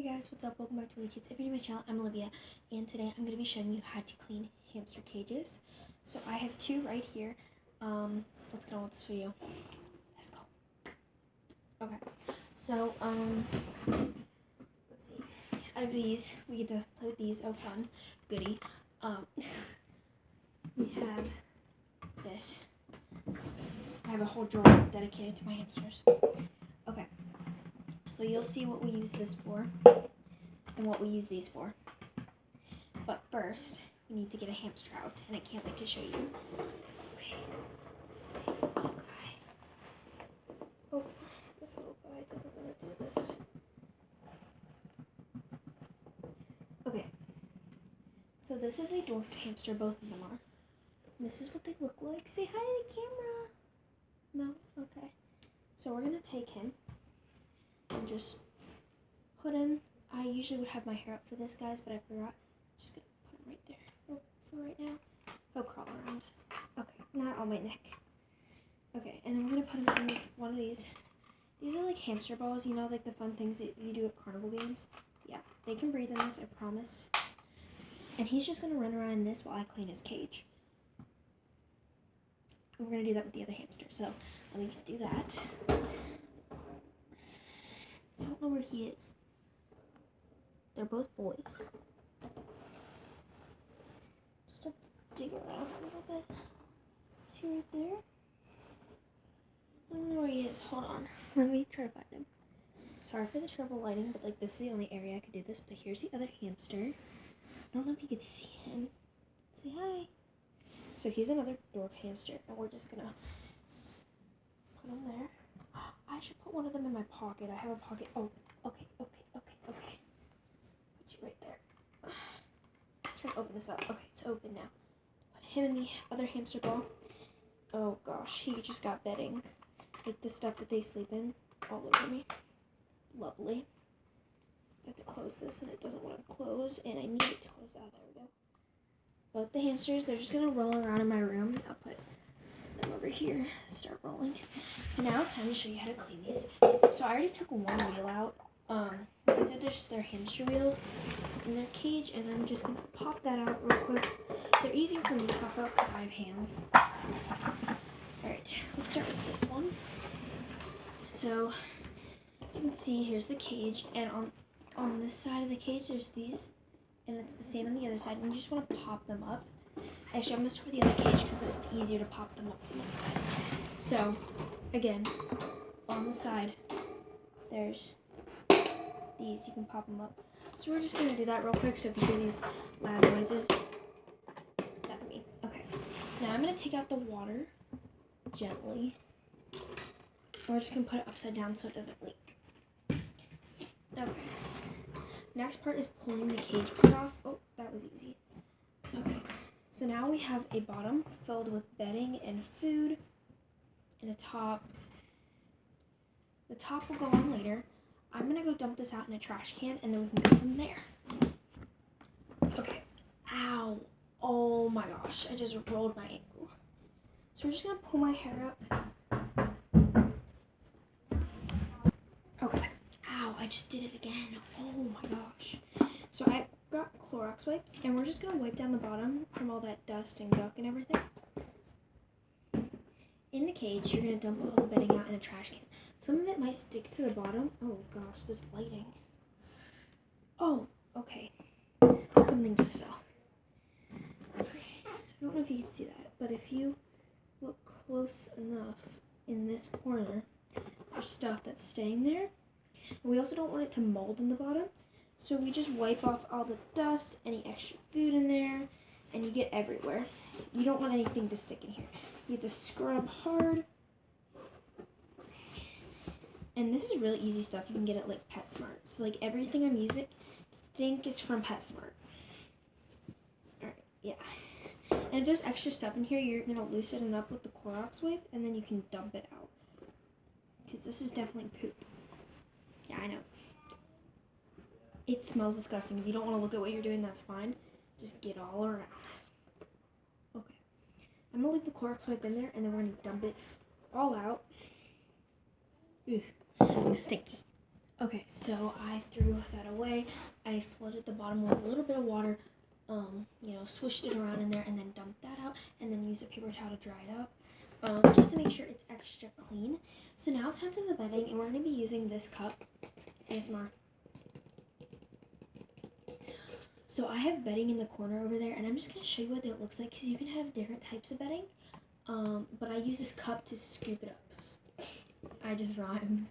Hey guys, what's up? Welcome back to Olivia Kids. If you're new to my channel, I'm Olivia, and today I'm going to be showing you how to clean hamster cages. So I have two right here. Let's get on with this video. Let's go. Okay. So, let's see. I have these. We get to play with these. Oh, fun. Goody. We have this. I have a whole drawer dedicated to my hamsters. Okay. So you'll see what we use this for and what we use these for. But first, we need to get a hamster out, and I can't wait to show you. Okay, this little guy. Oh, this little guy doesn't want to do this. Okay, so this is a dwarfed hamster, both of them are. And this is what they look like. Say hi to the camera. No? Okay. So we're going to take him and just put him. I usually would have my hair up for this, guys, but I forgot. Just gonna put him right there for right now. He'll crawl around. Okay, not on my neck. Okay, and then we're gonna put him in one of these. These are like hamster balls, you know, like the fun things that you do at carnival games. Yeah, they can breathe in this, I promise. And he's just gonna run around in this while I clean his cage. And we're gonna do that with the other hamster. So let me do that. I don't know where he is. They're both boys. Just have to dig around a little bit. Is he right there? I don't know where he is. Hold on. Let me try to find him. Sorry for the trouble lighting, but like this is the only area I could do this. But here's the other hamster. I don't know if you could see him. Say hi. So he's another dwarf hamster, and we're just gonna put him there. I should put one of them in my pocket. I have a pocket. Oh, okay. Right there. Try to open this up. Okay, it's open now. Put him in the other hamster ball. Oh gosh, he just got bedding. Like the stuff that they sleep in all over me. Lovely. I have to close this and it doesn't want to close, and I need it to close. Oh, there we go. Both the hamsters, they're just gonna roll around in my room. I'll put them over here. Start rolling. So now it's time to show you how to clean these. So I already took one wheel out. These are just their hamster wheels in their cage, and I'm just going to pop that out real quick. They're easier for me to pop out because I have hands. Alright, let's start with this one. So, as you can see, here's the cage, and on this side of the cage, there's these, and it's the same on the other side, and you just want to pop them up. Actually, I'm going to start with the other cage because it's easier to pop them up on that side. So, again, on the side, there's these, you can pop them up. So we're just going to do that real quick. So if you hear these loud noises, that's me. Okay. Now I'm going to take out the water gently. We're just going to put it upside down so it doesn't leak. Okay. Next part is pulling the cage part off. Oh, that was easy. Okay. So now we have a bottom filled with bedding and food and a top. The top will go on later. I'm going to go dump this out in a trash can, and then we can go from there. Okay. Ow. Oh my gosh. I just rolled my ankle. So we're just going to pull my hair up. Okay. Ow. I just did it again. Oh my gosh. So I got Clorox wipes, and we're just going to wipe down the bottom from all that dust and gunk and everything. In the cage, you're going to dump all the bedding out in a trash can. Some of it might stick to the bottom. Oh gosh, this lighting. Oh, okay. Something just fell. Okay, I don't know if you can see that, but if you look close enough in this corner, there's stuff that's staying there. And we also don't want it to mold in the bottom, so we just wipe off all the dust, any extra food in there, and you get everywhere. You don't want anything to stick in here. You have to scrub hard. And this is really easy stuff. You can get it like PetSmart. So like everything I'm using, think is from PetSmart. Alright, yeah. And if there's extra stuff in here, you're going to loosen it up with the Clorox wipe, and then you can dump it out. Because this is definitely poop. Yeah, I know. It smells disgusting. If you don't want to look at what you're doing, that's fine. Just get all around. Okay. I'm going to leave the Clorox wipe in there, and then we're going to dump it all out. Ugh. It stinks. Okay, so I threw that away. I flooded the bottom with a little bit of water, swished it around in there, and then dumped that out, and then used a paper towel to dry it up, just to make sure it's extra clean. So now it's time for the bedding, and we're going to be using this cup, ASMR. So I have bedding in the corner over there, and I'm just going to show you what it looks like, because you can have different types of bedding, but I use this cup to scoop it up. I just rhymed.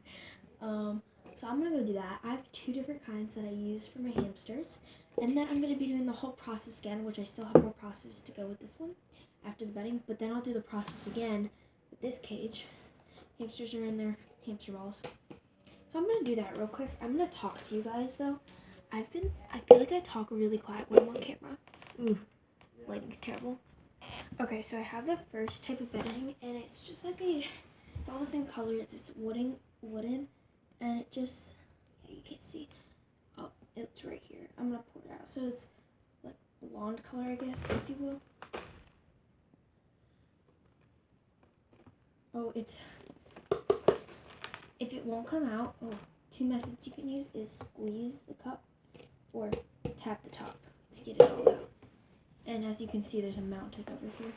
So I'm going to go do that. I have 2 different kinds that I use for my hamsters. And then I'm going to be doing the whole process again, which I still have more process to go with this one after the bedding. But then I'll do the process again with this cage. Hamsters are in their hamster balls. So I'm going to do that real quick. I'm going to talk to you guys, though. I feel like I talk really quiet when I'm on camera. Ooh, lighting's terrible. Okay, so I have the first type of bedding, and it's just like it's all the same color. It's wooden. And it just, yeah, you can't see. Oh, it's right here. I'm going to pull it out. So it's like blonde color, I guess, if you will. Oh, if it won't come out, 2 methods you can use is squeeze the cup or tap the top to get it all out. And as you can see, there's a mounted over here.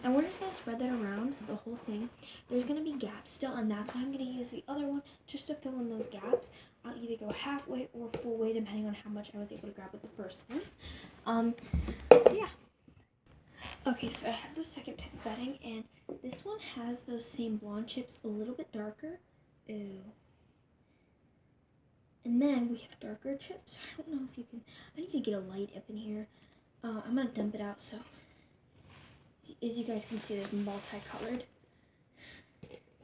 And we're just going to spread that around, the whole thing. There's going to be gaps still, and that's why I'm going to use the other one just to fill in those gaps. I'll either go halfway or full way, depending on how much I was able to grab with the first one. So yeah. Okay, so I have the second type of bedding, and this one has those same blonde chips, a little bit darker. Ew. And then we have darker chips. I don't know if you can, I need to get a light up in here. I'm going to dump it out, so as you guys can see, it's multicolored.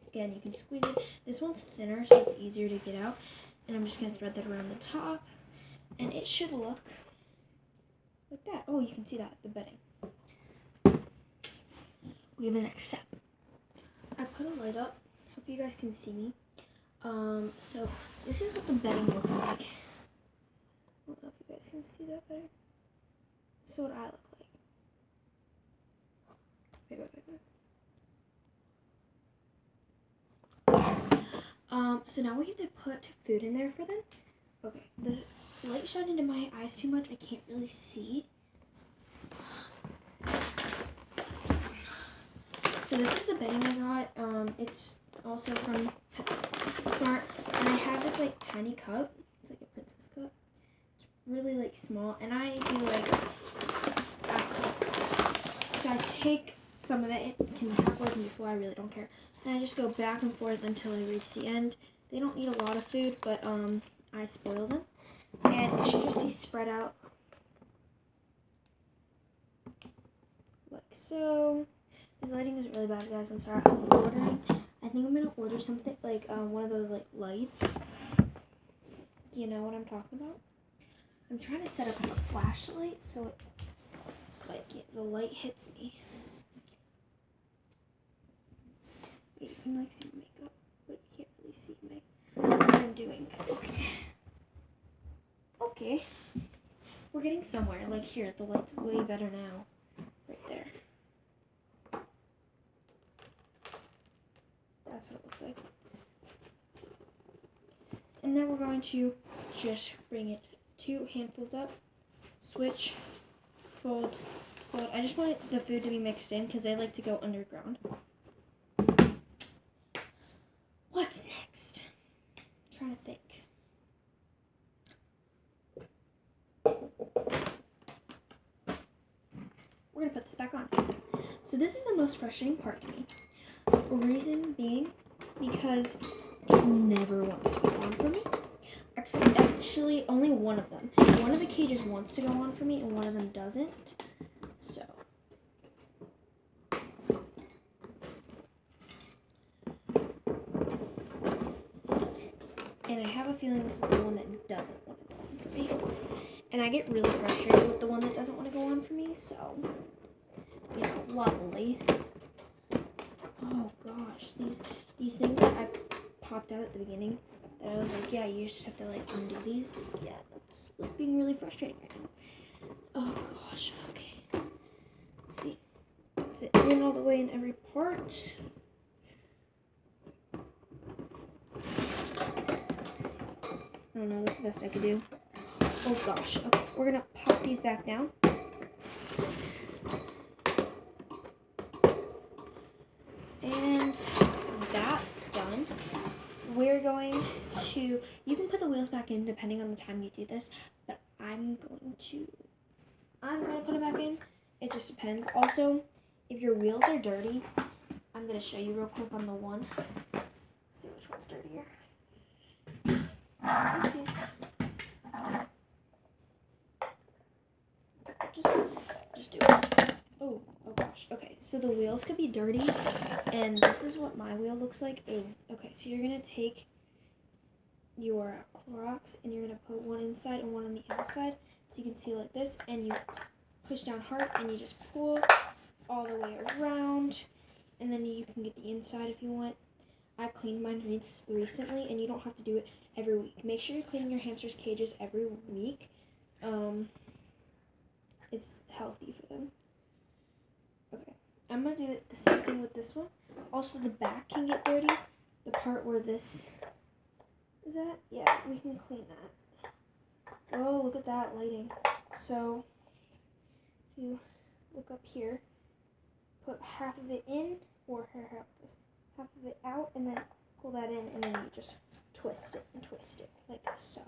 Again, you can squeeze it. This one's thinner, so it's easier to get out. And I'm just going to spread that around the top. And it should look like that. Oh, you can see that, the bedding. We have the next step. I put a light up. Hope you guys can see me. So this is what the bedding looks like. I don't know if you guys can see that better. This is what I look like. So now we have to put food in there for them. Okay, the light shined into my eyes too much. I can't really see. So this is the bedding I got. It's also from Smart, and I have this like tiny cup. It's like a princess cup. It's really like small, and I do like. So I take some of it. It can be halfway, it can be full. I really don't care. And I just go back and forth until I reach the end. They don't need a lot of food, but I spoil them. And it should just be spread out like so. This lighting is really bad, guys. I'm sorry. I'm ordering. I think I'm going to order something like one of those like lights. You know what I'm talking about? I'm trying to set up a flashlight so the light hits me. Wait, you can like see my makeup, but you can't really see what I'm doing. Okay. We're getting somewhere. Like here, the light's way better now. Right there. That's what it looks like. And then we're going to just bring it 2 handfuls up, switch, fold, fold. I just want the food to be mixed in because I like to go underground. What's next? I'm trying to think. We're going to put this back on. So this is the most frustrating part to me. Reason being because it never wants to go on for me. Actually, only one of them. One of the cages wants to go on for me, and one of them doesn't. So. And I have a feeling this is the one that doesn't want to go on for me. And I get really frustrated with the one that doesn't want to go on for me, so, lovely. Oh gosh, these things that I popped out at the beginning, that I was like, yeah, you just have to like undo these. Yeah, that's what's being really frustrating right now. Oh gosh, okay. Let's see. Is it in all the way in every part? I don't know, that's the best I could do. Oh gosh. Okay, we're gonna pop these back down. And that's done. We're going to, you can put the wheels back in depending on the time you do this, but I'm gonna put it back in. It just depends. Also, if your wheels are dirty, I'm gonna show you real quick on the one. See which one's dirtier. Oopsies. Just do it. Oh gosh. Okay, so the wheels could be dirty, and this is what my wheel looks like. Okay, so you're gonna take your Clorox and you're gonna put one inside and one on the outside, so you can see like this, and you push down hard and you just pull all the way around, and then you can get the inside if you want. I cleaned mine recently, and you don't have to do it every week. Make sure you're cleaning your hamster's cages every week. It's healthy for them. Okay, I'm going to do the same thing with this one. Also, the back can get dirty. The part where this is at, yeah, we can clean that. Oh, look at that lighting. So, if you look up here, put half of it in, or half of it out, and then pull that in, and then you just twist it like so.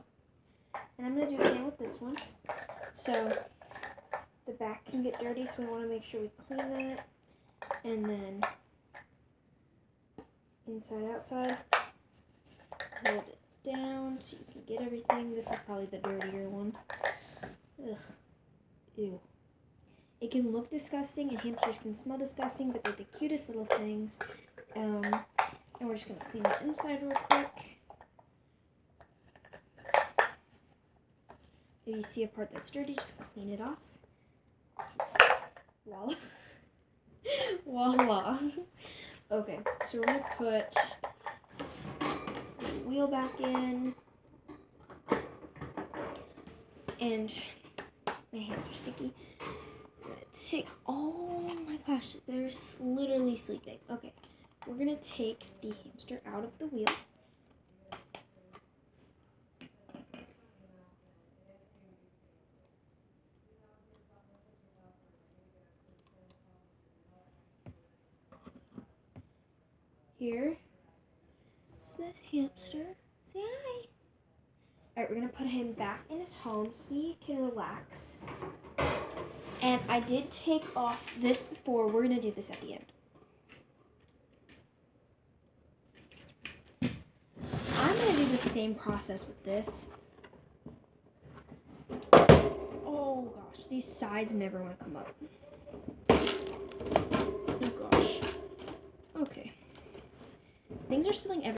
And I'm going to do it again with this one. So, the back can get dirty, so we want to make sure we clean that. And then inside, outside, hold it down so you can get everything. This is probably the dirtier one. Ugh. Ew. It can look disgusting, and hamsters can smell disgusting, but they're the cutest little things. And we're just going to clean the inside real quick. If you see a part that's dirty, just clean it off. Voila. Voila. Okay, so we're going to put the wheel back in. And my hands are sticky. I'm going to take, oh my gosh, they're literally sleeping. Okay, we're going to take the hamster out of the wheel. Here is the hamster. Say hi. Alright, we're going to put him back in his home. He can relax. And I did take off this before. We're going to do this at the end. I'm going to do the same process with this. Oh gosh, these sides never want to come up. Oh gosh. Okay. Things are spilling everywhere.